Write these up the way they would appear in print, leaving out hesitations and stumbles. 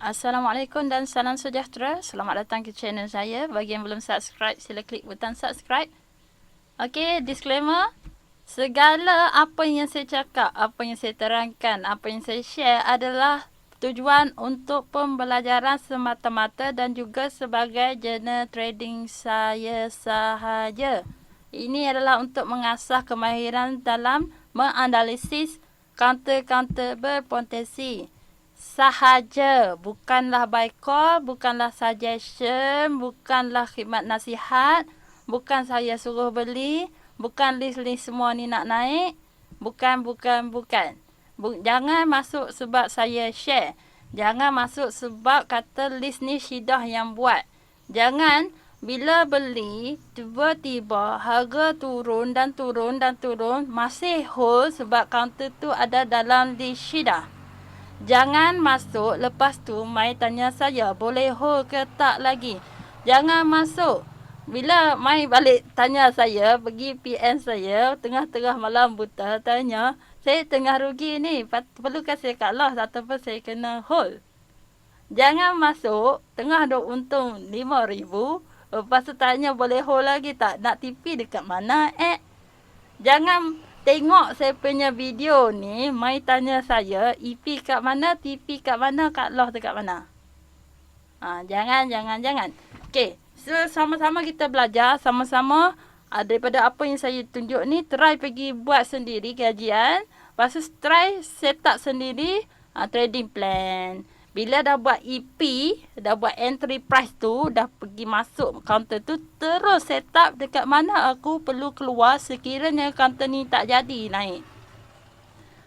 Assalamualaikum dan salam sejahtera. Selamat datang ke channel saya. Bagi yang belum subscribe, sila klik butang subscribe. Okey, disclaimer. Segala apa yang saya cakap, apa yang saya terangkan, apa yang saya share adalah tujuan untuk pembelajaran semata-mata dan juga sebagai jurnal trading saya sahaja. Ini adalah untuk mengasah kemahiran dalam menganalisis counter-counter berpotensi. Sahaja, bukanlah buy call, bukanlah suggestion, bukanlah khidmat nasihat, bukan saya suruh beli, bukan list-list semua ni nak naik, bukan. Jangan masuk sebab saya share. Jangan masuk sebab kata list ni Syidah yang buat. Jangan bila beli, tiba-tiba harga turun dan turun, masih hold sebab counter tu ada dalam list Syidah. Jangan masuk, lepas tu mai tanya saya, boleh hold ke tak lagi. Jangan masuk. Bila mai balik tanya saya, pergi PM saya, tengah-tengah malam buta, tanya, saya tengah rugi ni, perlukah saya cut loss ataupun saya kena hold. Jangan masuk, tengah duk untung 5,000, lepas tu tanya boleh hold lagi tak, nak TP dekat mana Jangan tengok saya punya video ni, mai tanya saya, EP kat mana, TP kat mana, cut loss dekat mana. Jangan. Okey, so sama-sama kita belajar, sama-sama daripada apa yang saya tunjuk ni, try pergi buat sendiri kajian, lepas tu try set up sendiri trading plan. Bila dah buat EP, dah buat entry price tu, dah pergi masuk counter tu, terus set up dekat mana aku perlu keluar sekiranya counter ni tak jadi naik.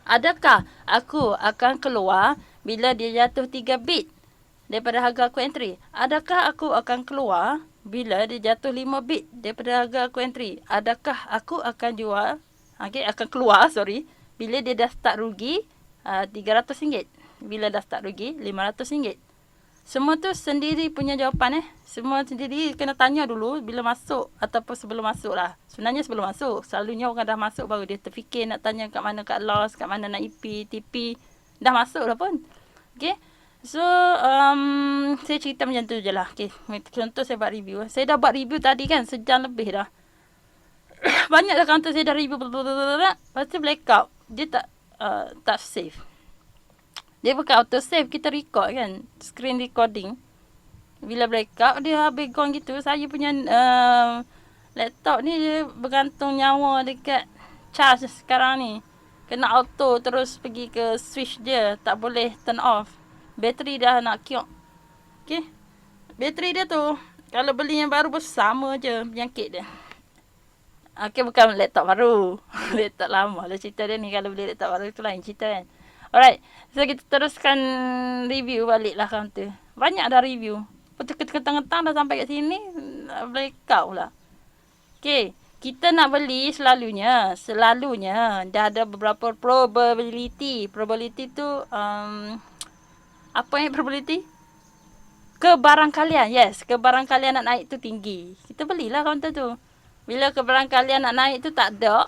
Adakah aku akan keluar bila dia jatuh 3 bit daripada harga aku entry? Adakah aku akan keluar bila dia jatuh 5 bit daripada harga aku entry? Adakah aku akan jual, akan keluar, bila dia dah start rugi RM300? Bila dah start rugi RM500? Semua tu sendiri punya jawapan Semua sendiri kena tanya dulu bila masuk ataupun sebelum masuk lah. Sebenarnya sebelum masuk. Selalunya orang dah masuk baru dia terfikir nak tanya kat mana kat loss, kat mana nak EP, TP. Dah masuk dah pun. Okay. So, saya cerita macam tu je lah. Okay. Contoh saya buat review. Saya dah buat review tadi kan, sejam lebih dah. Banyak dah counter saya dah review. Lepas tu blackout. Dia tak save. Dia bukan auto save, kita record kan. Screen recording. Bila breakout, dia habis gone gitu. Saya punya laptop ni dia bergantung nyawa dekat charge sekarang ni. Kena auto terus pergi ke switch dia. Tak boleh turn off. Bateri dah nak kiok. Okay. Bateri dia tu, kalau beli yang baru pun sama je penyakit dia. Okay, bukan laptop baru. Laptop lama lah cerita dia ni. Kalau beli laptop baru tu lain cerita kan. Alright, so kita teruskan review balik lah counter. Banyak dah review. Ketang-ketang dah sampai kat sini, breakout pula. Okay, kita nak beli selalunya dah ada beberapa probability. Probability tu, apa yang probability? Kebarangkalian, yes. Kebarangkalian nak naik tu tinggi. Kita belilah counter tu. Bila kebarangkalian nak naik tu tak ada,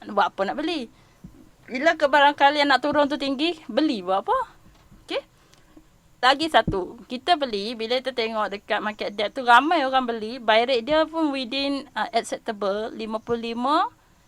buat apa nak beli? Bila kebarangkalian nak turun tu tinggi, beli buat apa? Okay. Lagi satu. Kita beli, bila kita tengok dekat market depth tu, ramai orang beli. Buy rate dia pun within acceptable. 55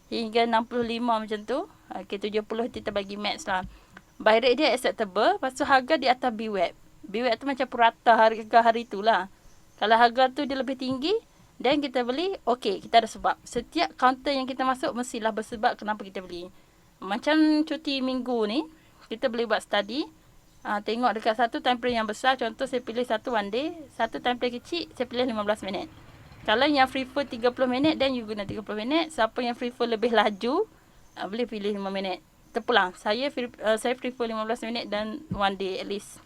hingga 65 macam tu. Okay, 70 kita bagi max lah. Buy rate dia acceptable. Lepas tu harga di atas BWAP. BWAP tu macam purata harga hari tu lah. Kalau harga tu dia lebih tinggi, dan kita beli, okay, kita ada sebab. Setiap counter yang kita masuk, mestilah bersebab kenapa kita beli. Macam cuti minggu ni, kita boleh buat study. Tengok dekat satu time frame yang besar. Contoh saya pilih satu one day. Satu time frame kecil, saya pilih 15 minit. Kalau yang free fall 30 minit, then you guna 30 minit. Siapa yang free fall lebih laju, boleh pilih 5 minit. Terpulang. Saya free fall 15 minit dan one day at least.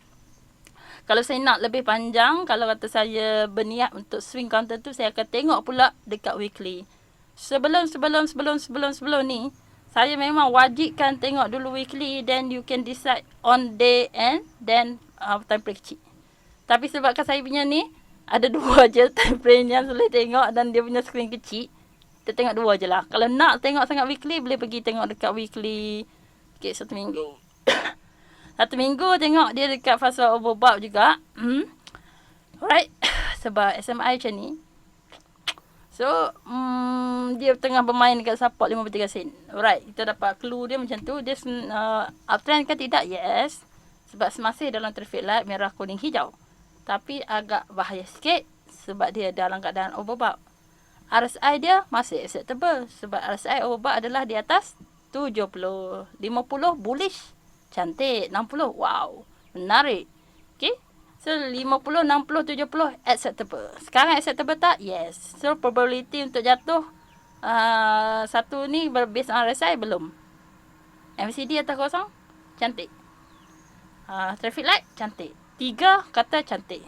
Kalau saya nak lebih panjang, kalau kata saya berniat untuk swing counter tu, saya akan tengok pula dekat weekly. Sebelum ni, saya memang wajibkan tengok dulu weekly, then you can decide on day and then time frame kecil. Tapi sebabkan saya punya ni, ada dua je time frame yang boleh tengok dan dia punya screen kecil. Kita tengok dua je lah. Kalau nak tengok sangat weekly, boleh pergi tengok dekat weekly. Okay, 1 minggu. 1 minggu tengok dia dekat fasa overbought juga. Alright. Sebab SMI macam ni. So, dia tengah bermain dekat support 53 sen. Alright, kita dapat clue dia macam tu. Dia uptrend ke tidak? Yes. Sebab masih dalam traffic light merah, kuning, hijau. Tapi agak bahaya sikit sebab dia dalam keadaan overbought. RSI dia masih acceptable sebab RSI overbought adalah di atas 70. 50 bullish. Cantik. 60. Wow. Menarik. Okay. So, 50, 60, 70 acceptable. Sekarang acceptable tak? Yes. So, probability untuk jatuh satu ni based on RSI belum. MACD atas kosong, cantik. Traffic light, cantik. 3 kata cantik.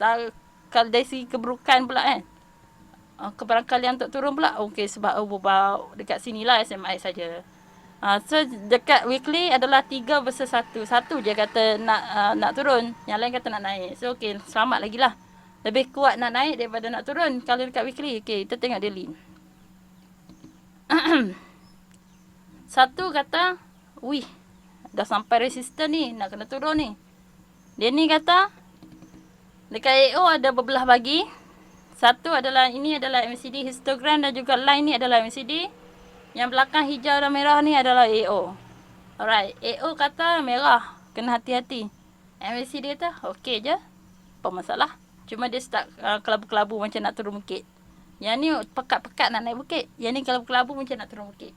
Kalau dari segi keburukan pula kan. Kebarangkalian untuk turun pula. Okey, sebab overbought dekat sinilah SMI saja. So dekat weekly adalah 3 versus 1. Satu je kata nak turun, yang lain kata nak naik. So okey, selamat lagi lah. Lebih kuat nak naik daripada nak turun kalau dekat weekly. Okey, kita tengok daily. Satu kata, wih, dah sampai resisten ni, nak kena turun ni. Dia ni kata dekat AO ada berbelah bagi. Satu adalah, ini adalah MACD histogram dan juga line ni adalah MACD. Yang belakang hijau dan merah ni adalah AO. Alright, AO kata merah, kena hati-hati. MACD kata okey je, apa masalah. Cuma dia start kelabu-kelabu macam nak turun bukit. Yang ni pekat-pekat nak naik bukit. Yang ni kelabu-kelabu macam nak turun bukit.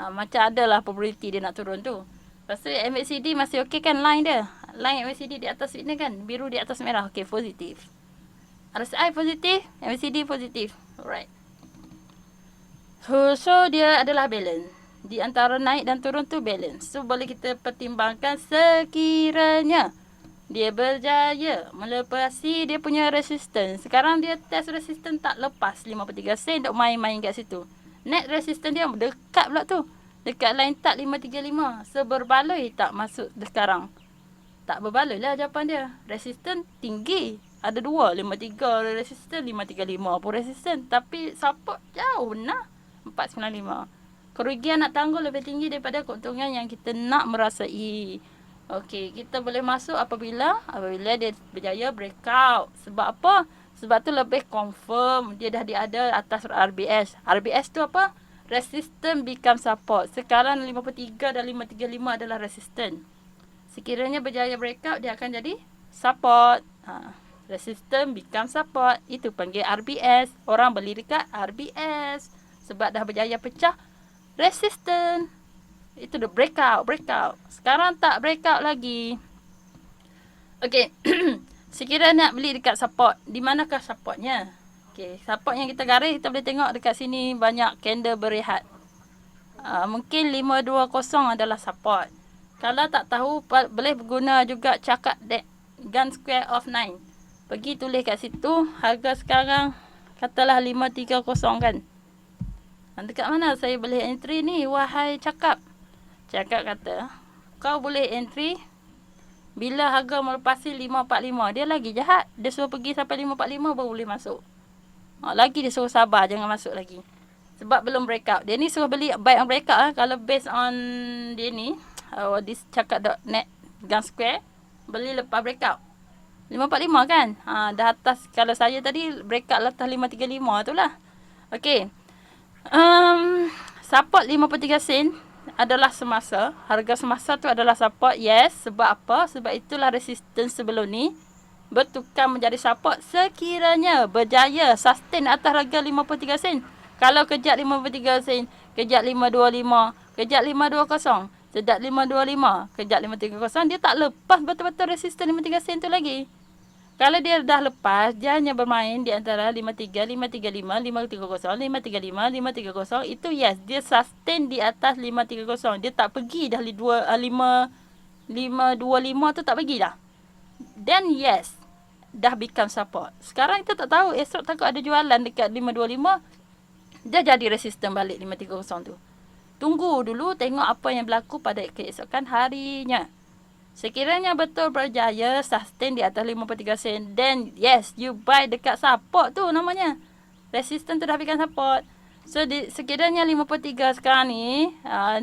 Macam adalah probability dia nak turun tu. Lepas tu MACD masih okey kan line dia. Line MACD di atas ni kan, biru di atas merah. Okey, positif. RSI positif, MACD positif. Alright. So dia adalah balance. Di antara naik dan turun tu balance. So boleh kita pertimbangkan sekiranya dia berjaya melepasi dia punya resistance. Sekarang dia test resistance tak lepas 53 sen duk main-main kat situ. Net resistance dia dekat pula tu. Dekat line tak 535. So berbaloi tak masuk sekarang? Tak berbaloi lah jawapan dia. Resistance tinggi. Ada 2, 53 resistance, 535 pun resistance. Tapi support jauh benar. 495. Kerugian nak tanggung lebih tinggi daripada keuntungan yang kita nak merasai. Okey, kita boleh masuk apabila dia berjaya breakout. Sebab apa? Sebab tu lebih confirm dia dah ada atas RBS. RBS tu apa? Resistance become support. Sekarang 53 dan 535 adalah resistance. Sekiranya berjaya breakout, dia akan jadi support. Resistance become support. Itu panggil RBS. Orang beli dekat RBS. Sebab dah berjaya pecah resistance. Itu dah breakout. Sekarang tak breakout lagi. Okey. Sekiranya nak beli dekat support, di manakah supportnya? Okey, support yang kita garis, kita boleh tengok dekat sini banyak candle berehat. Mungkin 520 adalah support. Kalau tak tahu, boleh guna juga cakap Gann square of 9. Pergi tulis kat situ, harga sekarang katalah 530 kan. Dekat mana saya boleh entry ni? Wahai cakap. Cakap kata, kau boleh entry bila harga melepasi 545. Dia lagi jahat. Dia suruh pergi sampai 545 baru boleh masuk. Lagi dia suruh sabar, jangan masuk lagi. Sebab belum breakout. Dia ni suruh beli buy on breakout. Kalau based on dia ni, this cakap.net Gann square, beli lepas breakout. 545 kan? Dah atas, kalau saya tadi breakout atas 535 tu lah. Okey. Support 53 sen adalah semasa. Harga semasa tu adalah support. Yes. Sebab apa? Sebab itulah resistance sebelum ni bertukar menjadi support sekiranya berjaya sustain atas harga 53 sen. Kalau kejap 53 sen, kejap 525, kejap 520, sedap 525, kejap 530, dia tak lepas betul-betul resistance 53 sen tu lagi. Kalau dia dah lepas, dia hanya bermain di antara 53, 535, 530, 535, 530. Itu yes, dia sustain di atas 530. Dia tak pergi dah 525 tu tak pergi dah. Then yes, dah become support. Sekarang kita tak tahu, esok takut ada jualan dekat 525. Dia jadi resisten balik 530 tu. Tunggu dulu tengok apa yang berlaku pada keesokan harinya. Sekiranya betul berjaya sustain di atas 53 sen, then yes, you buy dekat support tu namanya. Resistance tu dah become support. So sekiranya 53 sekarang ni,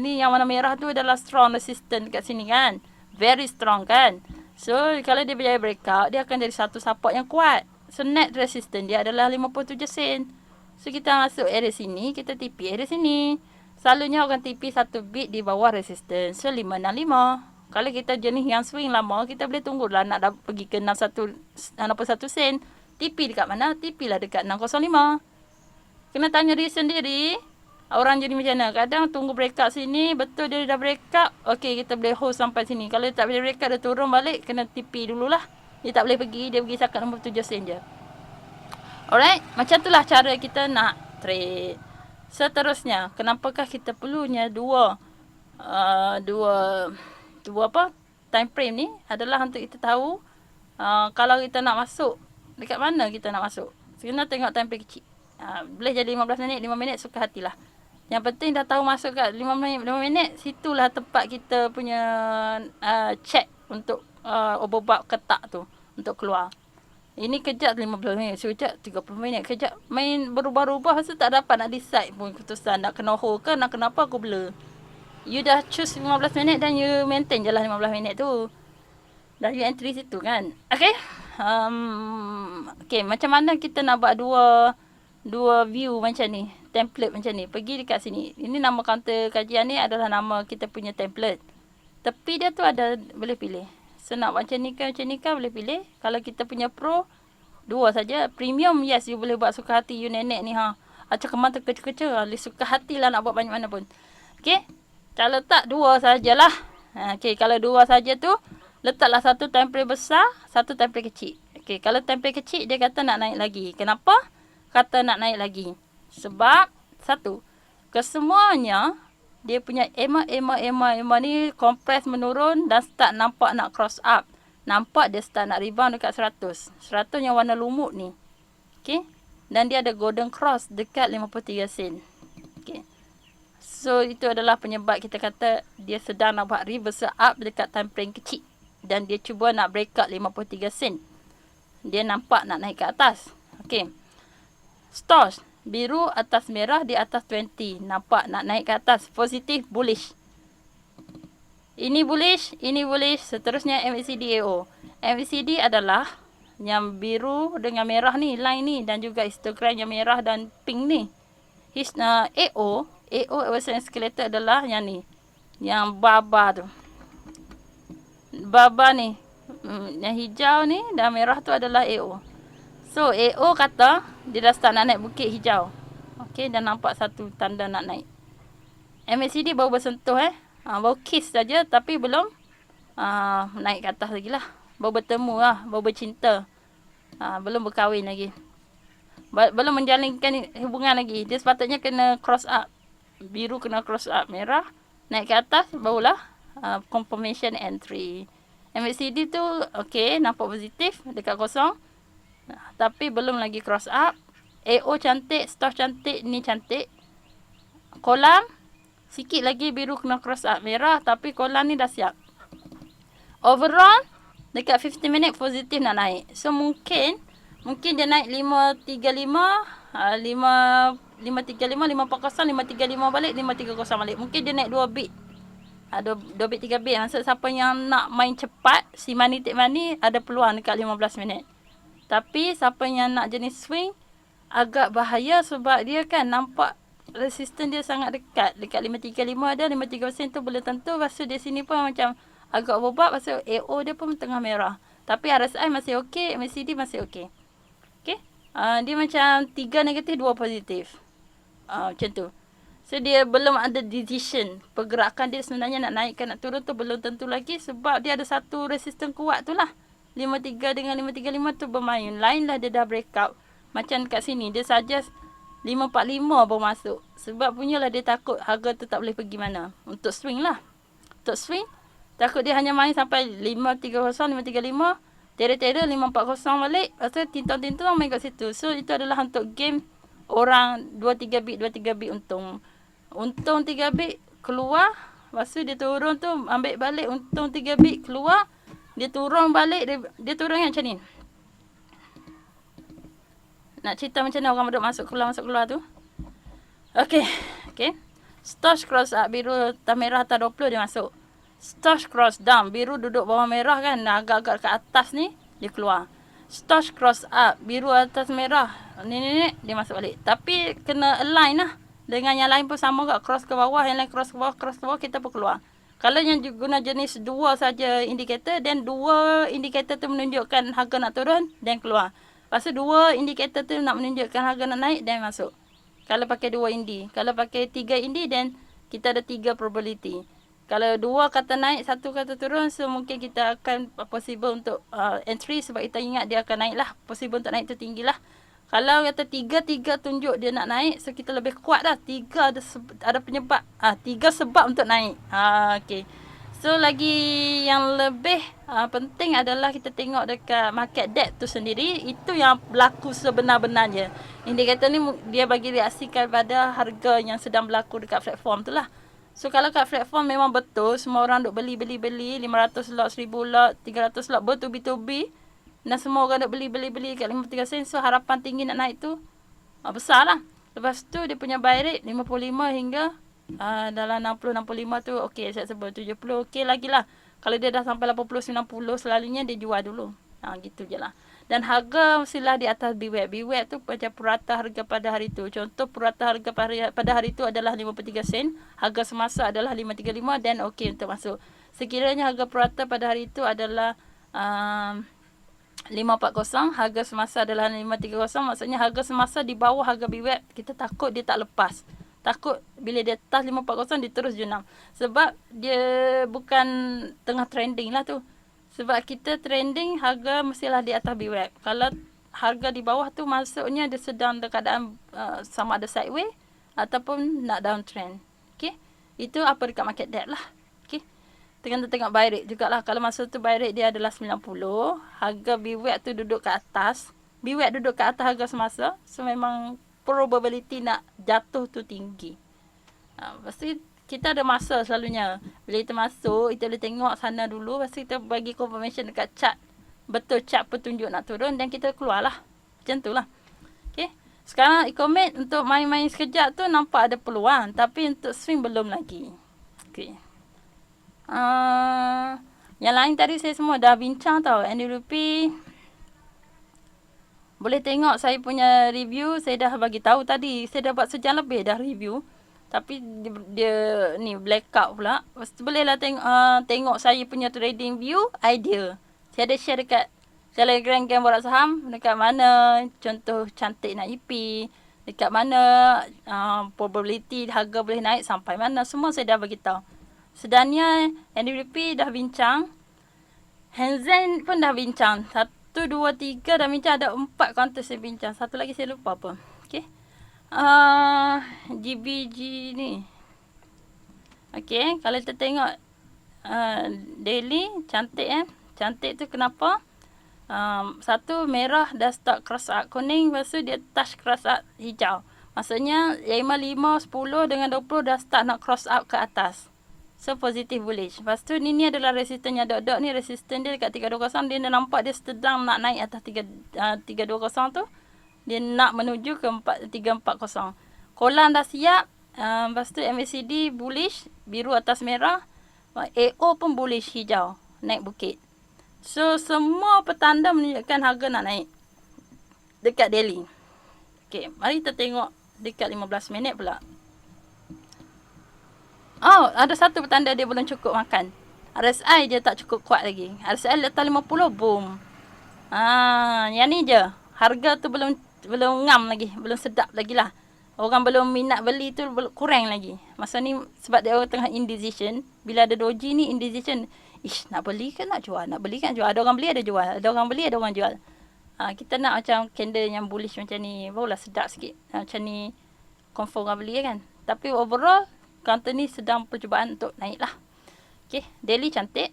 ni yang warna merah tu adalah strong resistance dekat sini kan. very strong kan. So kalau dia berjaya breakout, dia akan jadi satu support yang kuat. So net resistance dia adalah 57 sen. So kita masuk area sini, kita TP area sini. Selalunya orang TP satu bit di bawah resistance. So 565. Kalau kita jenis yang swing lama, kita boleh tunggulah nak pergi ke 61 sen. TP dekat mana? TP lah dekat 605. Kena tanya diri sendiri. Orang jadi macam mana? Kadang tunggu breakout sini. Betul dia dah breakout. Okey, kita boleh hold sampai sini. Kalau dia tak boleh breakout, dia turun balik. Kena TP dululah. Dia tak boleh pergi. Dia pergi sakat 67 sen je. Alright. Macam itulah cara kita nak trade. Seterusnya. Kenapakah kita perlunya dua time frame ni? Adalah untuk kita tahu. Kalau kita nak masuk. Dekat mana kita nak masuk? Kena tengok time frame kecil. Boleh jadi 15 minit, 5 minit, suka hatilah. Yang penting dah tahu masuk kat 5 minit, situlah tempat kita punya check untuk overbought ketak tu untuk keluar. Ini kejap 15 minit, sekejap 30 minit, kejap main berubah-ubah, so tak dapat nak decide pun keputusan nak kena hold ke nak kenapa aku blur. You dah choose 15 minit dan you maintain je lah 15 minit tu. Dan you entry situ kan. Okay. Okay, macam mana kita nak buat dua view macam ni, template macam ni. Pergi dekat sini. Ini nama counter kajian ni adalah nama kita punya template. Tepi dia tu ada, boleh pilih. So nak macam ni ke boleh pilih. Kalau kita punya pro, dua saja. Premium, yes, you boleh buat suka hati you nenek ni ha. Acak keman terkecil-kecil. Suka hatilah nak buat banyak mana pun. Okay. Kalau tak, dua sajalah. Okay, kalau dua saja tu, letaklah satu time frame besar, satu time frame kecil. Okay, kalau time frame kecil, dia kata nak naik lagi. Kenapa? Kata nak naik lagi. Sebab, satu, kesemuanya, dia punya EMA ni compress menurun dan start nampak nak cross up. Nampak dia start nak rebound dekat 100. 100 yang warna lumut ni. Okay. Dan dia ada golden cross dekat 53 sen. Okay. So, itu adalah penyebab kita kata dia sedang nak buat reversal up dekat time frame kecil. Dan dia cuba nak break out 53 sen. Dia nampak nak naik ke atas. Okay. Stars. Biru atas merah di atas 20. Nampak nak naik ke atas. Positif, bullish. Ini bullish, ini bullish. Seterusnya MACD AO. MACD adalah yang biru dengan merah ni, line ni. Dan juga histogram yang merah dan pink ni. AO Everson Escalator adalah yang ni. Yang baba tu. Baba ni. Yang hijau ni dan merah tu adalah AO. So, AO kata dia dah start nak naik bukit hijau. Okey, dah nampak satu tanda nak naik. MACD baru bersentuh baru kiss saja tapi belum naik ke atas lagi lah. Baru bertemu lah, baru bercinta. Belum berkahwin lagi. Belum menjalinkan hubungan lagi. Dia sepatutnya kena cross up. Biru kena cross up, merah naik ke atas, barulah confirmation entry. MACD tu okey, nampak positif dekat kosong. Tapi belum lagi cross up. AO cantik, stars cantik, ni cantik. Kolam sikit lagi biru kena cross up merah tapi kolam ni dah siap. Overall dekat 50 minit positif nak naik. So mungkin dia naik 535, 535, 540, 535 balik, 530 balik. Mungkin dia naik 2 bit. 2 bit 3 bit. Maksud siapa yang nak main cepat, si money take money ada peluang dekat 15 minit. Tapi siapa yang nak jenis swing agak bahaya sebab dia kan nampak resistance dia sangat dekat. Dekat 535 ada, 53 sen tu belum tentu. Lepas dia sini pun macam agak overbought. Lepas AO dia pun tengah merah. Tapi RSI masih okey, MACD masih okey. Okey. Dia macam 3 negatif, 2 positif. Macam tu. So dia belum ada decision. Pergerakan dia sebenarnya nak naik ke nak turun tu belum tentu lagi. Sebab dia ada satu resistance kuat tu lah. 53 dengan 535 tu bermain. Lain lah dia dah breakout. Macam kat sini dia suggest 545 baru masuk. Sebab punyalah dia takut harga tu tak boleh pergi mana. Untuk swing lah. Untuk swing. Takut dia hanya main sampai 530, 535. Tera-tera 540 balik. Lepas tu tintong-tintong main kat situ. So itu adalah untuk game orang 2-3 bit untung. Untung 3 bit keluar. Lepas tu dia turun tu ambil balik untung 3 bit keluar. Dia turun balik. Dia turun macam ni. Nak cerita macam mana orang duduk masuk keluar tu. Okey. Stars cross up biru, merah atas 20 dia masuk. Stoch cross down. Biru duduk bawah merah kan. Agak-agak ke atas ni, dia keluar. Stoch cross up. Biru atas merah. Ni, dia masuk balik. Tapi kena align lah. Dengan yang lain pun sama kat. Cross ke bawah, yang lain cross ke bawah, kita pun keluar. Kalau yang guna jenis dua saja indikator, then dua indikator tu menunjukkan harga nak turun, then keluar. Lepas tu dua indikator tu nak menunjukkan harga nak naik, then masuk. Kalau pakai dua indi. Kalau pakai tiga indi, then kita ada tiga probability. Kalau dua kata naik, satu kata turun, so mungkin kita akan possible untuk entry sebab kita ingat dia akan naik lah. Possible untuk naik tu tinggi lah. Kalau kata tiga tunjuk dia nak naik, so kita lebih kuat dah. Tiga ada penyebab. Tiga sebab untuk naik. Okay. So lagi yang lebih penting adalah kita tengok dekat market depth tu sendiri. Itu yang berlaku sebenar-benarnya. Indikator ni dia bagi reaksi pada harga yang sedang berlaku dekat platform tu lah. So kalau kat platform memang betul, semua orang duk beli, 500 lot, 1000 lot, 300 lot, bertubi-tubi. Dan semua orang nak beli kat 53 sen. So harapan tinggi nak naik tu besar lah. Lepas tu dia punya buy rate 55 hingga dalam 60-65 tu okey, acceptable. 70 okey lagi lah. Kalau dia dah sampai 80-90 selalunya dia jual dulu. Gitu je lah. Dan harga mestilah di atas BWAP. BWAP tu macam purata harga pada hari tu. Contoh purata harga pada hari tu adalah 53 sen. Harga semasa adalah 535 dan okey untuk masuk. Sekiranya harga purata pada hari tu adalah 540, harga semasa adalah 530, maksudnya harga semasa di bawah harga BWAP, kita takut dia tak lepas. Takut bila dia atas 540 dia terus junam. Sebab dia bukan tengah trending lah tu. Sebab kita trending harga mestilah di atas BWAP. Kalau harga di bawah tu maksudnya dia sedang dalam keadaan sama ada sideways ataupun nak downtrend. Okay. Itu apa dekat market depth lah. Tengok buy rate jugalah. Kalau masa tu buy rate dia adalah 90. Harga BWAP tu duduk ke atas. BWAP duduk ke atas harga semasa. So memang probability nak jatuh tu tinggi. Pasti kita ada masa selalunya. Bila kita masuk, kita boleh tengok sana dulu. Pasti kita bagi confirmation dekat chart. Betul chart petunjuk nak turun dan kita keluar lah. Macam tu lah. Okay. Sekarang e-commit untuk main-main sekejap tu nampak ada peluang. Tapi untuk swing belum lagi. Okay. Yang lain tadi saya semua dah bincang tau. NWP boleh tengok saya punya review. Saya dah bagi tahu tadi. Saya dah buat sejam lebih dah review. Tapi dia ni blackout pula. Boleh lah tengok saya punya trading view idea. Saya ada share dekat Telegram Game Borak Saham. Dekat mana contoh cantik nak EP. Dekat mana probability harga boleh naik sampai mana. Semua saya dah bagi tahu. Sedangnya NWP dah bincang. Hansen pun dah bincang. 1, 2, 3 dah bincang. Ada 4 counter saya bincang. Satu lagi saya lupa apa. Okay. GBG ni. Okay. Kalau kita tengok daily. Cantik Cantik tu kenapa? Satu merah dah start cross up kuning. Lepas tu dia touch cross up hijau. Maksudnya 5, 10 dengan 20 dah start nak cross up ke atas. So positive bullish. Lepas tu ni adalah resisten yang dot-dot ni. Resisten dia dekat 320. Dia nampak dia sedang nak naik atas 320 tu. Dia nak menuju ke 340. Kolam dah siap. Lepas tu MACD bullish. Biru atas merah. AO pun bullish hijau. Naik bukit. So semua petanda menunjukkan harga nak naik. Dekat daily. Okay. Mari kita tengok dekat 15 minit pula. Ada satu petanda dia belum cukup makan. RSI dia tak cukup kuat lagi. RSI letak 50, boom. Yang ni je. Harga tu belum ngam lagi. Belum sedap lagi lah. Orang belum minat beli tu kurang lagi. Masa ni sebab dia orang tengah indecision. Bila ada doji ni indecision. Nak beli ke nak jual? Nak beli ke nak jual? Ada orang beli ada jual. Ada orang beli ada orang jual. Kita nak macam candle yang bullish macam ni. Barulah sedap sikit. Macam ni confirm orang beli kan. Tapi overall counter ni sedang percubaan untuk naik lah. Okay. Daily cantik.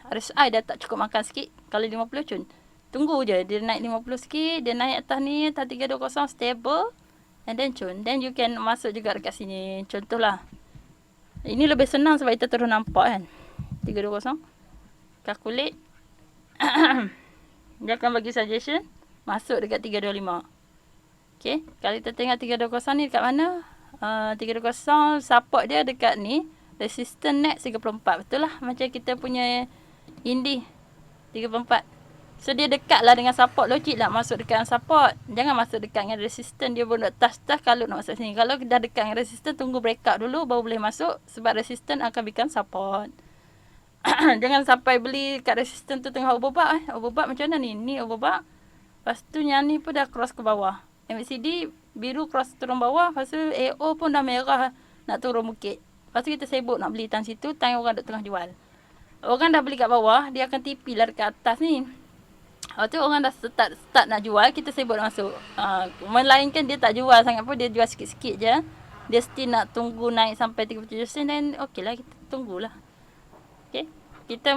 RSI dah tak cukup makan sikit. Kalau 50 cun. Tunggu je. Dia naik 50 sikit. Dia naik atas ni. Atas 320 stable. And then cun. Then you can masuk juga dekat sini. Contohlah. Ini lebih senang sebab kita terus nampak kan. 320. Calculate. Dia akan bagi suggestion. Masuk dekat 325. Okay. Kalau kita tengok 320 ni dekat mana? 320 support dia dekat ni. Resistance next 34. Betul lah macam kita punya Indi 34. So dia dekat lah dengan support. Logik lah masuk dekat dengan support. Jangan masuk dekat dengan resistance. Dia boleh touch kalau nak masuk sini. Kalau dah dekat dengan resistance, tunggu breakout dulu baru boleh masuk. Sebab resistance akan become support. Jangan sampai beli kat resistance tu tengah overbought. Overbought macam mana ni? Ni overbought. Lepas tu yang ni pun dah cross ke bawah. MACD biru cross turun bawah. Lepas tu AO pun dah merah nak turun bukit. Lepas tu kita sibuk nak beli time situ. Time orang duduk tengah jual. Orang dah beli kat bawah. Dia akan tipi lah dekat atas ni. Lepas tu orang dah start nak jual. Kita sibuk nak masuk. Melainkan dia tak jual sangat pun. Dia jual sikit-sikit je. Dia still nak tunggu naik sampai 37 sen. Dan okey lah kita tunggulah. Okay. Kita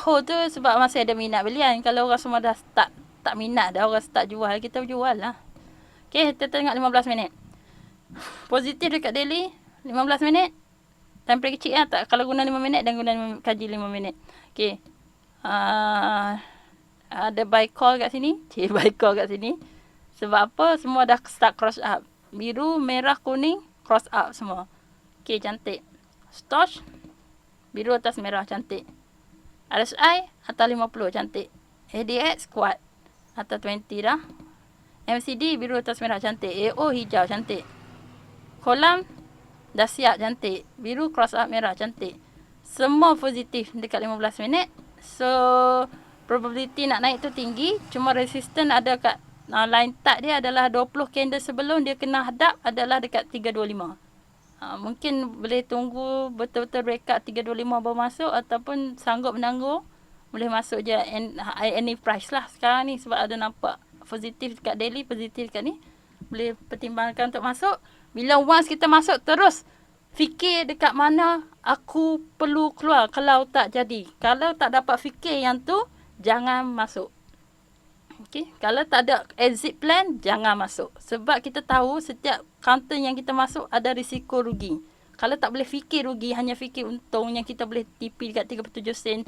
hold tu sebab masih ada minat belian. Kalau orang semua dah start tak minat dah, orang start jual, kita jual lah. Okay, kita tengok 15 minit. Positif dekat daily 15 minit. Time frame kecil lah. Tak, kalau guna 5 minit dan guna kaji 5 minit. Okay. Ada buy call kat sini. Buy call kat sini. Sebab apa? Semua dah start cross up. Biru, merah, kuning, cross up semua. Okay, cantik. Stosh. Biru atas merah, cantik. RSI atas 50, cantik. ADX kuat. Atas 20 dah. MCD biru atas merah, cantik. AO hijau, cantik. Kolam dah siap, cantik. Biru cross up merah, cantik. Semua positif dekat 15 minit. So, probability nak naik tu tinggi. Cuma resistance ada kat line tag dia adalah 20 candle sebelum dia kena hadap adalah dekat 325. Mungkin boleh tunggu betul-betul breakout 325 baru masuk ataupun sanggup menangguh. Boleh masuk je any price lah sekarang ni sebab ada nampak positif dekat daily, positif dekat ni. Boleh pertimbangkan untuk masuk. Bila once kita masuk terus fikir dekat mana aku perlu keluar kalau tak jadi. Kalau tak dapat fikir yang tu, jangan masuk. Okay. Kalau tak ada exit plan, jangan masuk. Sebab kita tahu setiap counter yang kita masuk ada risiko rugi. Kalau tak boleh fikir rugi, hanya fikir untung yang kita boleh TP dekat 37 sen,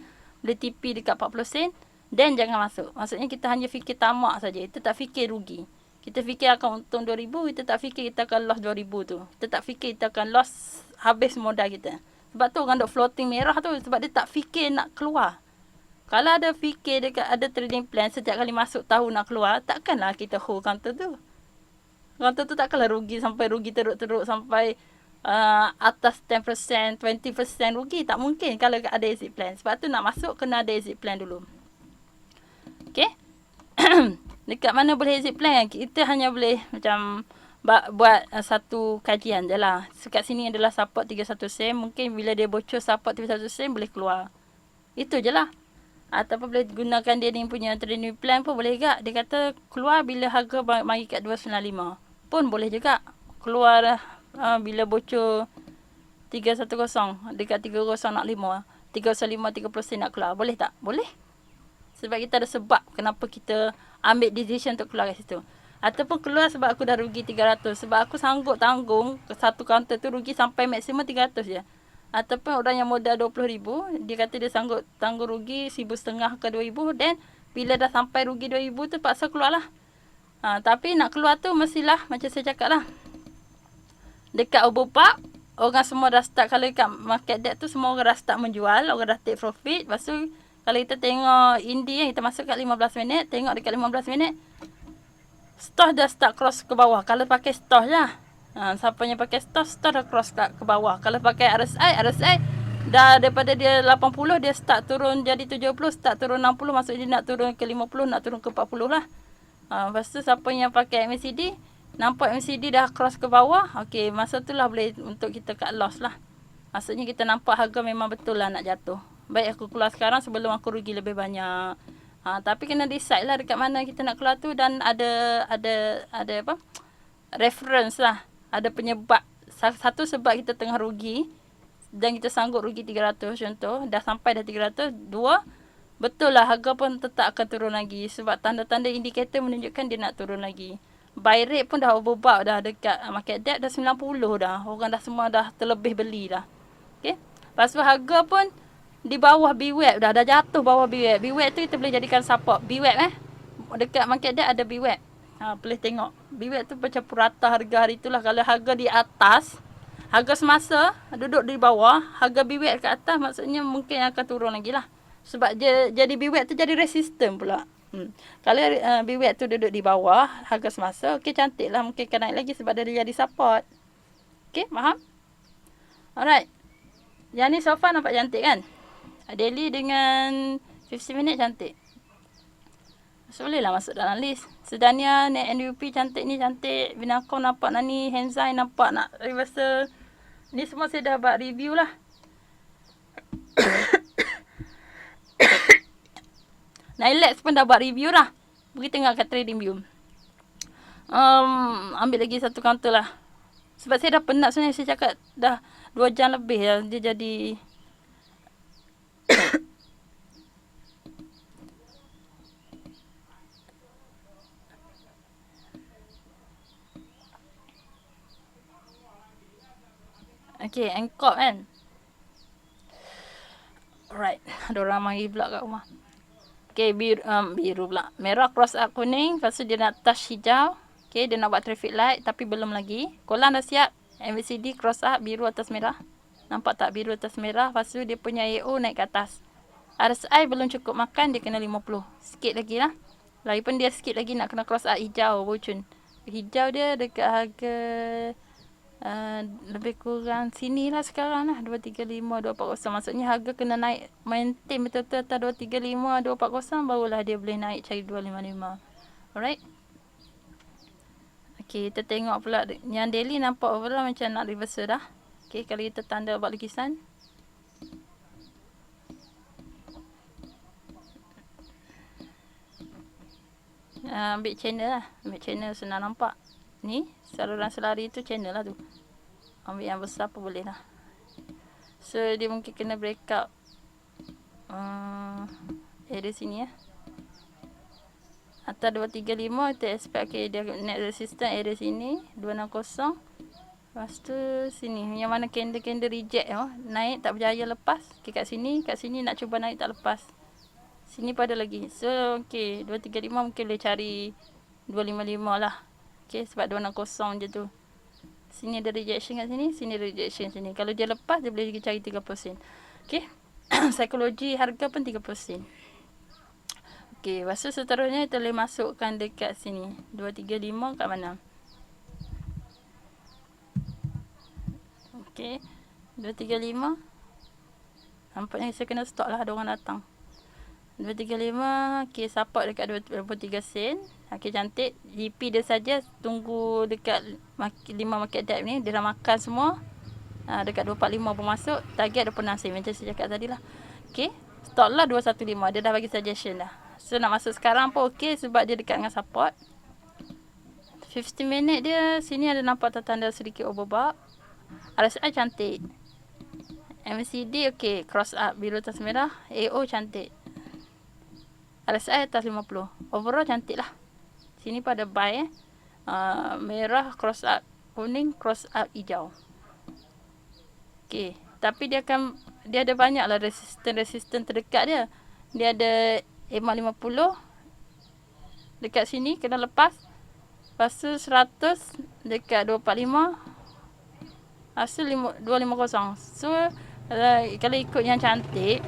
boleh TP dekat 40 sen, then jangan masuk. Maksudnya kita hanya fikir tamak saja. Kita tak fikir rugi. Kita fikir akan untung 2,000, kita tak fikir kita akan loss 2,000 tu. Kita tak fikir kita akan loss habis modal kita. Sebab tu orang duk floating merah tu sebab dia tak fikir nak keluar. Kalau ada fikir dekat ada trading plan setiap kali masuk tahu nak keluar, takkanlah kita hold counter tu. Counter tu takkanlah rugi sampai rugi teruk-teruk sampai atas 10%, 20% rugi. Tak mungkin kalau ada exit plan. Sebab tu nak masuk kena ada exit plan dulu. Okay. Dekat mana boleh exit plan? Kita hanya boleh macam buat satu kajian je lah. Dekat sini adalah support 31 sen. Mungkin bila dia bocor support 31 sen boleh keluar. Itu je lah. Ataupun boleh gunakan dia ni punya trading plan pun boleh juga. Dia kata keluar bila harga mari kat 295. Pun boleh juga. Keluar bila bocor 310 dekat 3005. 305 30 sen nak keluar. Boleh tak? Boleh. Sebab kita ada sebab kenapa kita ambil decision untuk keluar kat situ. Ataupun keluar sebab aku dah rugi 300. Sebab aku sanggup tanggung satu counter tu rugi sampai maksimum 300 je. Ataupun orang yang modal 20,000, dia kata dia sanggup tanggung rugi 1,500 ke 2,000. Dan bila dah sampai rugi 2,000 tu paksa keluar lah. Tapi nak keluar tu mestilah macam saya cakap lah. Dekat overbought, orang semua dah start. Kalau dekat market depth tu semua orang dah start menjual. Orang dah take profit. Lepas tu kalau kita tengok Indi, kita masuk kat 15 minit. Tengok dekat 15 minit. Stoch dah start cross ke bawah. Kalau pakai stoch lah. Siapa yang pakai stoch dah cross ke bawah. Kalau pakai RSI dah daripada dia 80, dia start turun jadi 70, start turun 60, maksudnya dia nak turun ke 50, nak turun ke 40 lah. Lepas tu siapa yang pakai MACD, nampak MACD dah cross ke bawah, okey, masa tu lah boleh untuk kita cut loss lah. Maksudnya kita nampak harga memang betul lah nak jatuh. Baik aku keluar sekarang sebelum aku rugi lebih banyak. Tapi kena decide lah dekat mana kita nak keluar tu dan ada apa? Reference lah. Ada penyebab. Satu sebab kita tengah rugi dan kita sanggup rugi 300 contoh. Dah sampai dah 300. Dua, betul lah harga pun tetap akan turun lagi. Sebab tanda-tanda indikator menunjukkan dia nak turun lagi. Buy rate pun dah overbought dah dekat market depth dah 90 dah. Orang dah semua dah terlebih beli dah. Okay. Lepas tu harga pun di bawah BWAP dah jatuh bawah BWAP. BWAP tu kita boleh jadikan support. BWAP dekat market depth ada BWAP. Boleh tengok. BWAP tu macam purata harga hari itulah. Kalau harga di atas, Harga semasa duduk di bawah, harga biwet kat atas, maksudnya mungkin akan turun lagi lah. Sebab jadi biwet tu jadi resistant pula. Kalau biwet tu duduk di bawah, harga semasa, okey cantik lah. Mungkin akan naik lagi sebab dia jadi support. Okey, faham? Alright. Yang ni so far nampak cantik kan? Daily dengan 15 minit cantik. So, boleh lah masuk dalam list. Sedania, NUP cantik ni cantik. Binacom nampak nak ni. Henzai nampak nak reversal. Ni semua saya dah buat review lah. Nilex pun dah buat review lah. Pergi tengok kat TradingView. Ambil lagi satu counter lah. Sebab saya dah penat sebenarnya. Saya cakap dah 2 jam lebih lah. Dia jadi... Okay, Angkop kan. Alright. Ada orang mari pula kat rumah. Okay, biru pula. Merah cross up kuning. Lepas tu dia nak touch hijau. Okay, dia nak buat traffic light. Tapi belum lagi. Kolam dah siap. MACD cross up. Biru atas merah. Nampak tak biru atas merah. Lepas tu dia punya AO naik ke atas. RSI belum cukup makan. Dia kena 50. Sikit lagi lah. Lagipun dia sikit lagi nak kena cross up hijau. Bocun. Hijau dia dekat harga... lebih kurang sini lah sekarang lah 235, 240. Maksudnya harga kena naik maintain betul-betul atas 235, 240 barulah dia boleh naik cari 255. Alright. Okay, kita tengok pula yang daily nampak overall macam nak reversal dah. Okay, kalau kita tanda buat lukisan. Ambil channel lah. Ambil channel senang nampak. Ni saluran selari tu channel lah tu. Ambil yang besar pun boleh lah. So dia mungkin kena break up area sini ya. Atas 235 kita expect okay, dia net resistance area sini 260. Lepas tu sini yang mana candle reject naik tak berjaya lepas. Okay, kat sini nak cuba naik tak lepas. Sini pada lagi. So okay 235 mungkin boleh cari 255 lah. Okay, sebab 260 je tu. Sini ada rejection kat sini, sini ada rejection sini. Kalau dia lepas, dia boleh cari 30%. Okay. Psikologi harga pun 30%. Okay, lepas tu seterusnya kita boleh masukkan dekat sini. 235 kat mana? Okay. 235. Nampaknya saya kena stop lah, ada orang datang. 235, okay, support dekat 23 sen. Okay, cantik. GP dia saja tunggu dekat 5 market depth ni. Dia dah makan semua. Dekat 245 pun masuk. Target 26 sen. Macam saya cakap tadi lah. Okay, stop lah 215. Dia dah bagi suggestion dah. So, nak masuk sekarang pun okay sebab dia dekat dengan support. 15 minit dia, sini ada nampak tanda sedikit overbought. RSI cantik. MACD okay, cross up biru atas merah. AO cantik. RSI atas 50. Overall cantik lah. Sini pada buy merah cross up kuning, cross up hijau. Okay. Tapi dia ada banyak lah resisten terdekat dia. Dia ada EMA 50. Dekat sini kena lepas. Lepas tu 100 dekat 245. Hasil 250. So kalau ikut yang cantik,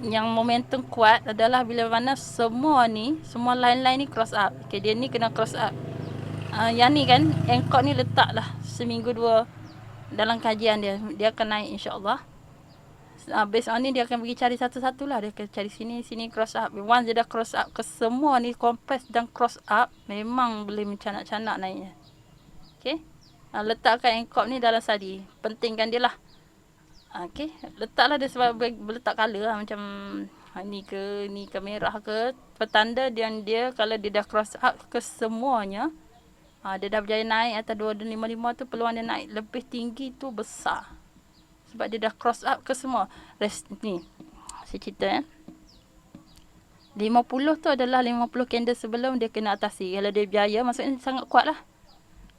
yang momentum kuat adalah bila mana semua line-line ni cross up. Okay, dia ni kena cross up. Yang ni kan, Angkor ni letak lah seminggu 2 dalam kajian dia. Dia akan naik insyaAllah. Based on ni dia akan pergi cari satu-satu lah. Dia akan cari sini cross up. Once dia dah cross up ke semua ni compress dan cross up, memang boleh mencanak-canak naiknya. Okay. Letakkan Angkor ni dalam sadi. Pentingkan dia lah. Okay, letaklah dia sebab letak color lah macam ni ke merah ke, petanda dia kalau dia dah cross up ke semuanya, dia dah berjaya naik atas 255 tu, peluang dia naik lebih tinggi tu besar sebab dia dah cross up ke semua. Ni saya cerita 50 tu adalah 50 candle sebelum dia kena atasi. Kalau dia berjaya, maksudnya sangat kuat lah.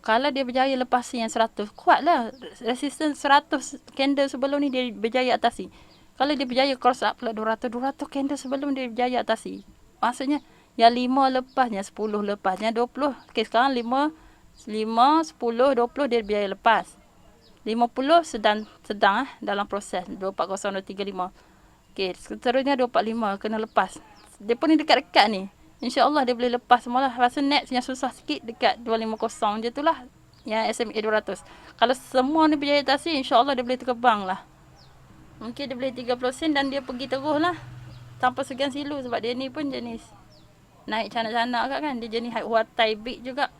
Kalau dia berjaya lepas yang 100, kuat lah. Resistance 100 candle sebelum ni dia berjaya atasi. Kalau dia berjaya cross up pula 200 candle sebelum dia berjaya atasi. Maksudnya, yang 5 lepasnya, 10 lepasnya, 20. Okay, sekarang 5, 10, 20 dia berjaya lepas. 50 sedang dalam proses 240 235. Okey, seterusnya 245 kena lepas. Dia pun ni dekat-dekat ni. InsyaAllah dia boleh lepas semua lah. Rasa next yang susah sikit dekat 250 je tu lah. Yang SMA 200. Kalau semua ni berjaya atasi, insyaAllah dia boleh terbang lah. Mungkin dia boleh 30 sen dan dia pergi terus lah. Tanpa segan silu sebab dia ni pun jenis naik canak-canak kan. Dia jenis huatai big juga.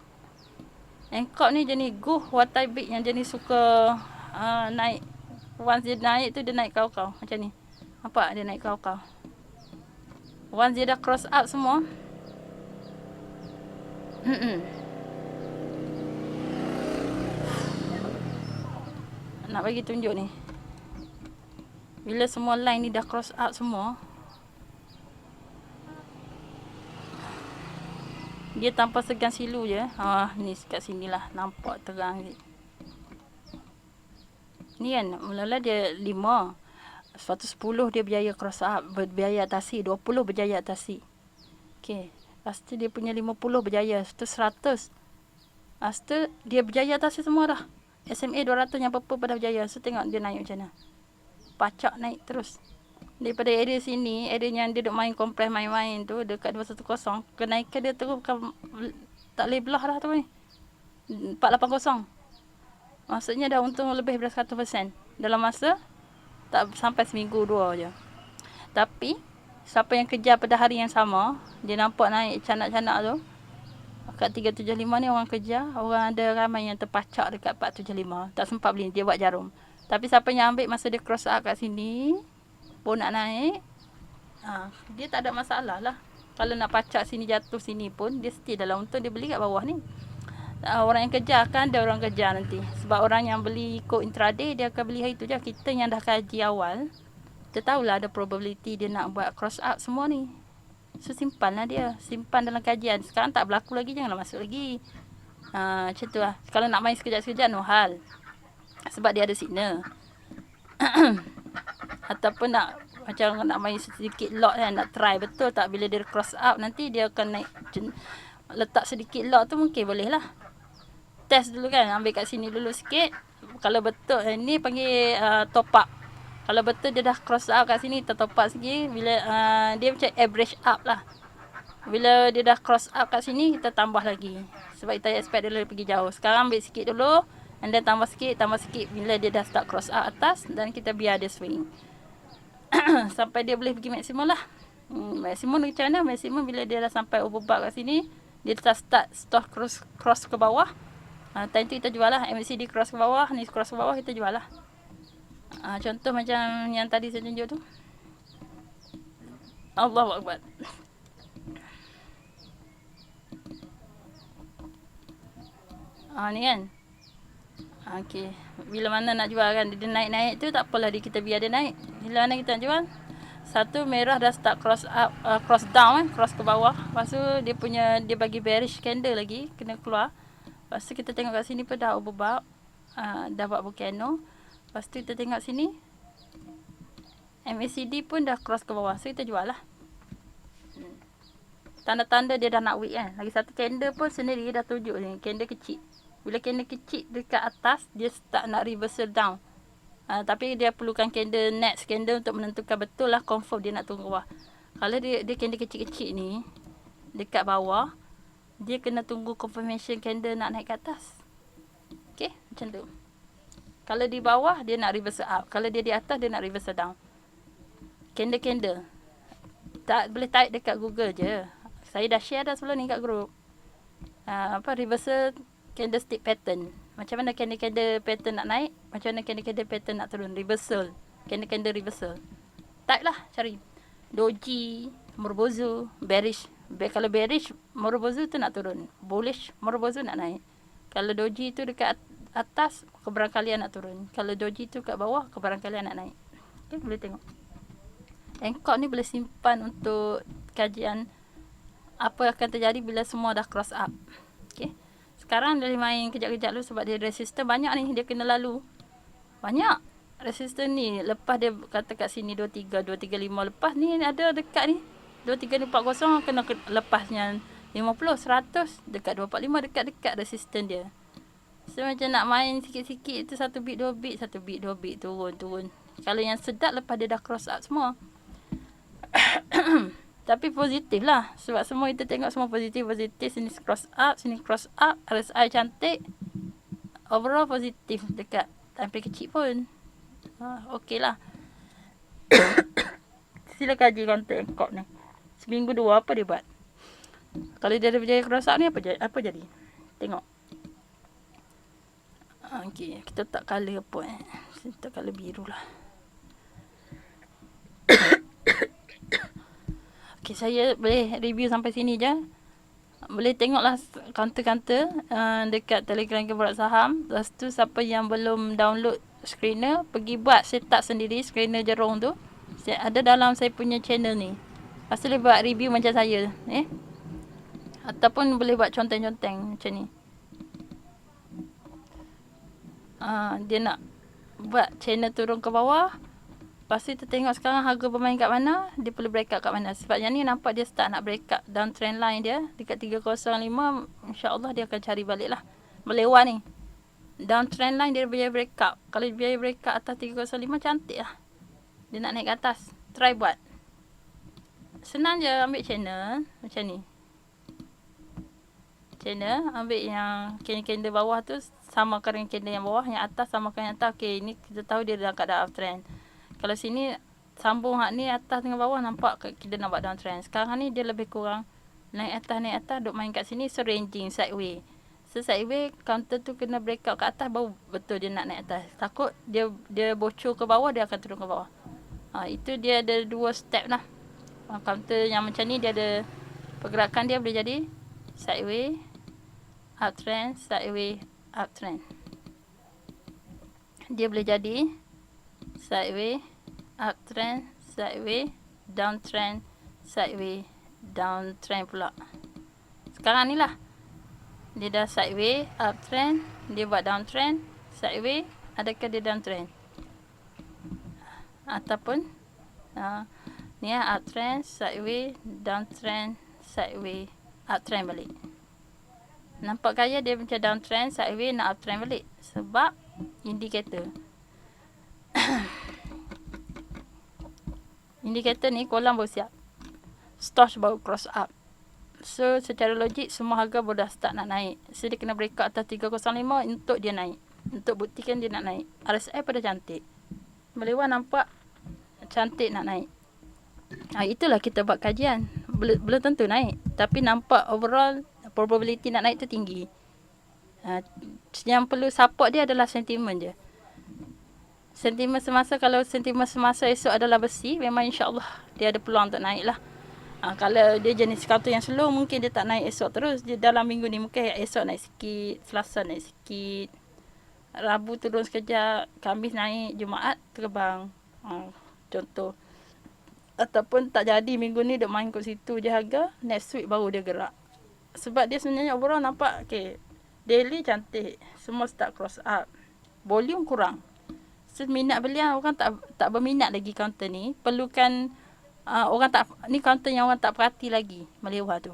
Engkau ni jenis huatai big yang jenis suka naik. Once dia naik tu dia naik kau-kau. Macam ni. Nampak dia naik kau-kau. Once dia dah cross up semua. Nak bagi tunjuk ni. Bila semua line ni dah cross up semua. Dia tanpa segan silu je. Ni kat sini lah. Nampak terang ni. Ni kan. Mula-mula dia 5. 110 dia berjaya cross up. Berjaya atasi. 20 berjaya atasi. Okay. Lepas tu dia punya 50 berjaya. Lepas tu 100. Lepas tu dia berjaya atasi semua dah. SMA 200 yang purple pada berjaya. So tengok dia naik macam mana. Pacak naik terus. Daripada area sini, area yang dia duk main kompres main-main tu, dekat 210, kenaikan dia terus tak boleh belah dah tu ni. 480. Maksudnya dah untung lebih daripada 100%. Dalam masa tak sampai seminggu 2 je. Tapi, siapa yang kejar pada hari yang sama, dia nampak naik canak-canak tu, kat 375 ni orang kejar, orang ada ramai yang terpacak dekat 475. Tak sempat beli, dia buat jarum. Tapi siapa yang ambil masa dia cross up kat sini, pun nak naik, dia tak ada masalah lah. Kalau nak pacak sini jatuh sini pun, dia still dalam untung dia beli kat bawah ni. Orang yang kejar kan ada orang kejar nanti. Sebab orang yang beli ikut intraday, dia akan beli hari tu je. Kita yang dah kaji awal, kita tahulah ada probability dia nak buat cross up semua ni. So simpan lah dia. Simpan dalam kajian. Sekarang tak berlaku lagi, janganlah masuk lagi. Macam tu lah. Kalau nak main sekejap-sekejap, no hal. Sebab dia ada signal. Ataupun macam nak main sedikit lot kan, nak try betul tak bila dia cross up nanti dia akan naik letak sedikit lot tu mungkin boleh lah. Test dulu kan, ambil kat sini dulu sikit. Kalau betul ni panggil top up. Kalau betul dia dah cross up kat sini, kita top up sikit. Bila dia macam average up lah. Bila dia dah cross up kat sini, kita tambah lagi. Sebab kita expect dia pergi jauh. Sekarang ambil sikit dulu, and then tambah sikit. Bila dia dah start cross up atas, dan kita biar dia swing. Sampai dia boleh pergi maksimum lah. Maksimum macam mana? Maksimum bila dia dah sampai overbought kat sini, dia start cross ke bawah. Time tu kita jual lah. MACD cross ke bawah, ni cross ke bawah, kita jual lah. Contoh macam yang tadi saya tunjuk tu. Allahu Akbar. Ni kan. Okey. Bila mana nak jual kan, dia naik-naik tu tak apalah, kita biar dia naik. Bila mana kita nak jual, satu merah dah start cross up, cross down cross ke bawah. Lepas tu dia bagi bearish candle lagi, kena keluar. Lepas tu kita tengok kat sini pun dah overbought, dah buat volcano. Lepas tu kita tengok sini, MACD pun dah cross ke bawah. So kita jual lah. Tanda-tanda dia dah nak weak kan. Lagi satu candle pun sendiri dah tunjuk ni, candle kecil. Bila candle kecil dekat atas, dia start nak reversal down. Tapi dia perlukan candle next candle untuk menentukan betul lah, confirm dia nak turun ke bawah. Kalau dia candle kecil-kecil ni dekat bawah, dia kena tunggu confirmation candle nak naik ke atas. Okay, macam tu. Kalau di bawah, dia nak reversal up. Kalau dia di atas, dia nak reversal down. Candle tak boleh type dekat Google je. Saya dah share dah sebelum ni kat group. Reversal candlestick pattern. Macam mana candle pattern nak naik, macam mana candle pattern nak turun. Reversal. Candle reversal. Type lah, cari. Doji, Morobozu, bearish. Kalau bearish, Morobozu tu nak turun. Bullish, Morobozu nak naik. Kalau doji tu dekat atas, kebarangkalian nak turun. Kalau doji tu kat bawah, kebarangkalian nak naik. Okay, boleh tengok. Engkau ni boleh simpan untuk kajian apa akan terjadi bila semua dah cross up. Okay. Sekarang dia main kejap-kejap dulu sebab dia resistor banyak ni. Dia kena lalu. Banyak resistor ni. Lepas dia kata kat sini 23, 235. Lepas ni ada dekat ni. 2340 kena lepasnya 50, 100. Dekat 245 dekat-dekat resistor dia. So macam nak main sikit-sikit tu 1 bit 2 bit, 1 bit 2 bit turun. Kalau yang sedap lepas dia dah cross up semua. Tapi positif lah. Sebab semua kita tengok semua positif. Sini cross up, RSI cantik. Overall positif dekat tampil kecil pun. Okey lah. Sila kaji konten Angkor ni. Seminggu 2 apa dia buat. Kalau dia ada berjaya cross up ni apa jadi? Tengok. Okey, kita tak color apa Kita color biru lah. Okey, saya boleh review sampai sini je. Boleh tengoklah counter-counter dekat Telegram Keberat Saham. Lepas tu siapa yang belum download screener, pergi buat setup sendiri screener jerung tu. Ada dalam saya punya channel ni. Lepas tu boleh buat review macam saya. Ataupun boleh buat conteng-conteng macam ni. Dia nak buat channel turun ke bawah. Lepas tu kita tengok sekarang harga bermain kat mana, dia perlu break up kat mana. Sebab yang ni nampak dia start nak break up down trend line dia dekat 305, insya-Allah dia akan cari balik lah. Melewat ni. Down trend line dia biaya break up. Kalau biaya break up atas 305 cantik lah. Dia nak naik ke atas. Try buat. Senang je ambil channel macam ni. Channel ambil yang candle bawah tu samakan dengan candle yang bawah, yang atas samakan yang atas. Okey, ni kita tahu dia dalam keadaan uptrend. Kalau sini sambung hak ni atas dengan bawah, nampak kita nak buat downtrend. Sekarang ni dia lebih kurang naik atas duk main kat sini, so ranging sideway. So sideway counter tu kena break out kat atas baru betul dia nak naik atas. Takut dia bocor ke bawah, dia akan turun ke bawah. Itu dia ada 2 step lah. Counter yang macam ni dia ada pergerakan, dia boleh jadi sideway, uptrend, sideway, uptrend. Dia boleh jadi sideway, uptrend, sideway, downtrend, sideway, downtrend pula. Sekarang ni lah. Dia dah sideway, uptrend, dia buat downtrend, sideway, adakah dia downtrend? Ataupun ni lah, uptrend, sideway, downtrend, sideway, uptrend balik. Nampak kaya dia macam downtrend, sideway, nak uptrend balik. Sebab indikator. Indikator ni kolam baru siap. Stoch baru cross up. So secara logik semua harga baru dah start nak naik. So dia kena break out atas 305 untuk dia naik. Untuk buktikan dia nak naik. RSI pada cantik. Melewat nampak cantik nak naik. Itulah kita buat kajian. Belum tentu naik. Tapi nampak overall probability nak naik tu tinggi. Yang perlu support dia adalah sentimen je. Sentimen semasa, kalau sentimen semasa esok adalah bersih, memang insya-Allah dia ada peluang untuk naik lah. Kalau dia jenis counter yang slow, mungkin dia tak naik esok terus. Dia dalam minggu ni mungkin esok naik sikit, Selasa naik sikit, Rabu turun sekejap, Khamis naik, Jumaat terbang. Contoh. Ataupun tak jadi minggu ni, duk main kat situ je harga, next week baru dia gerak. Sebab dia sebenarnya overall nampak, okay, daily cantik, semua start cross up, volume kurang. So, minat belian orang tak berminat lagi counter ni. Perlukan orang tak, ni counter yang orang tak perhati lagi melewah tu.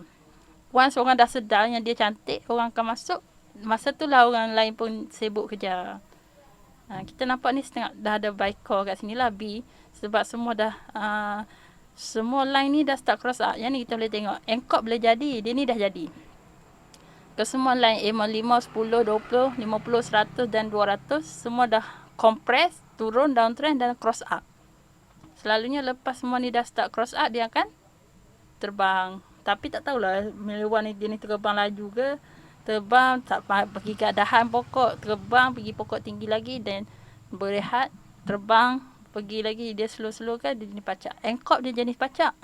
Once orang dah sedar yang dia cantik, orang akan masuk. Masa tu lah orang lain pun sibuk kejar. Kita nampak ni dah ada buy call kat sini lah B. Sebab semua dah semua line ni dah start cross up. Yang ni kita boleh tengok. Angkor boleh jadi. Dia ni dah jadi. Ke semua line A5, 10, 20, 50, 100 dan 200 semua dah compress, turun, downtrend dan cross up. Selalunya lepas semua ni dah start cross up, dia akan terbang. Tapi tak tahulah melewah ni dia ni terbang laju ke, terbang tak pergi ke dahan pokok, terbang pergi pokok tinggi lagi dan berehat, terbang pergi lagi. Dia slow-slow kan, dia jenis pacak. Angkor dia jenis pacak.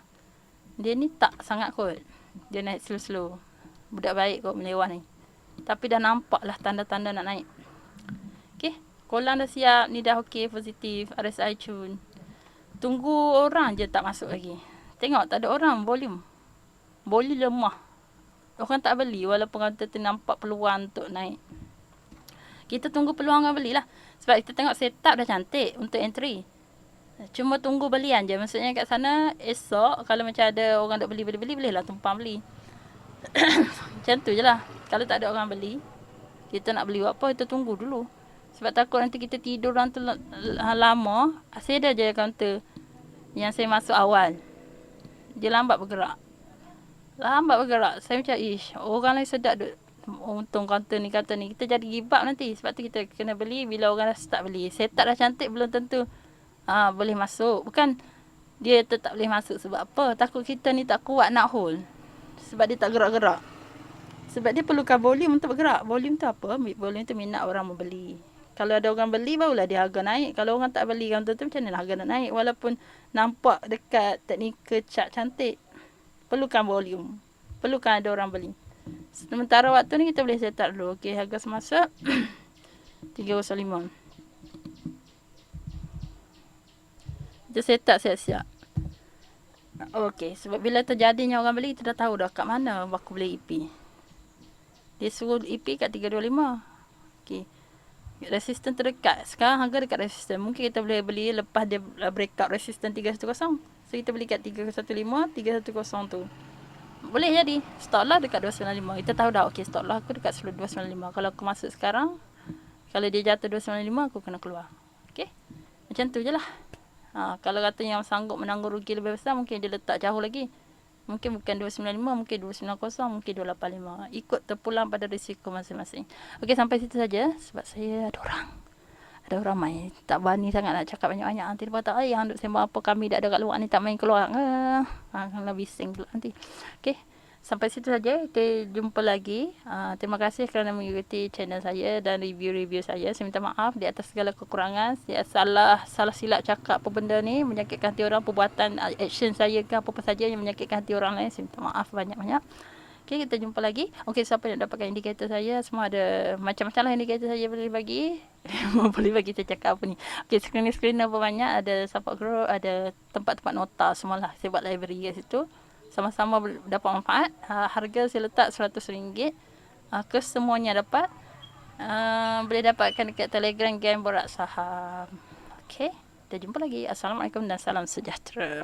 Dia ni tak sangat kot. Dia naik slow-slow. Budak baik kot melewah ni. Tapi dah nampak lah tanda-tanda nak naik. Okay. Kolam dah siap. Ni dah okey, positif. RSI cun. Tunggu orang je tak masuk lagi. Tengok tak ada orang. Volume lemah. Orang tak beli walaupun kata tu nampak peluang untuk naik. Kita tunggu peluang orang belilah. Sebab kita tengok setup dah cantik untuk entry. Cuma tunggu belian je. Maksudnya kat sana esok kalau macam ada orang nak beli, bolehlah tumpang beli. Macam tu je lah. Kalau tak ada orang beli, Kita nak beli apa, kita tunggu dulu. Sebab takut nanti kita tidur orang tu lama. Saya dah je kaunter yang saya masuk awal. Dia lambat bergerak. Saya macam, orang lain sedap duk untung kaunter ni kata ni. Kita jadi give up nanti. Sebab tu kita kena beli bila orang dah start beli. Setup dah cantik belum tentu boleh masuk. Bukan dia tetap boleh masuk sebab apa? Takut kita ni tak kuat nak hold. Sebab dia tak gerak-gerak. Sebab dia perlukan volume untuk bergerak. Volume tu apa? Volume tu minat orang membeli. Kalau ada orang beli barulah dia harga naik. Kalau orang tak beli kaunter tu macam mana harga nak naik? Walaupun nampak dekat teknikal cat cantik. Perlukan volume. Perlukan ada orang beli. Sementara waktu ni kita boleh set up dulu. Okey, harga semasa 305. Kita set up siap-siap. Okey, sebab bila terjadinya orang beli, kita dah tahu dah kat mana aku beli EP. Dia suruh EP kat 325. Okey. Resisten terdekat. Sekarang harga dekat resisten. Mungkin kita boleh beli lepas dia breakout resisten 310. So kita beli kat 315, 310 tu. Boleh jadi. Stop lah dekat 295. Kita tahu dah, okey, stop lah aku dekat 295. Kalau aku masuk sekarang, kalau dia jatuh 295, aku kena keluar. Okey. Macam tu je lah. Kalau kata yang sanggup menanggung rugi lebih besar, mungkin dia letak jauh lagi. Mungkin bukan 295, mungkin 290, mungkin 285. Ikut terpulang pada risiko masing-masing. Okey, sampai situ saja. Sebab saya ada orang main. Tak berani sangat nak cakap banyak-banyak. Nanti dia kata, hang duk sembang apa, kami dah ada kat luar ni, tak main keluar. Kalau bising pula nanti. Okey. Sampai situ saja. Kita jumpa lagi. Terima kasih kerana mengikuti channel saya dan review-review saya. Saya minta maaf di atas segala kekurangan. Saya salah silap cakap apa benda ni, menyakitkan hati orang, perbuatan, action saya ke apa-apa saja yang menyakitkan hati orang lain. Saya minta maaf banyak-banyak. Okey, kita jumpa lagi. Okey, siapa yang dapatkan indikator saya, semua ada macam-macam lah indikator saya boleh bagi. Boleh bagi saya cakap apa ni. Okey, screen apa banyak. Ada support group, ada tempat-tempat nota semualah. Saya buat library kat situ. Sama-sama dapat manfaat. Harga saya letak RM100. Kesemuanya dapat. Boleh dapatkan dekat Telegram Game Borak Saham. Okey, kita jumpa lagi. Assalamualaikum dan salam sejahtera.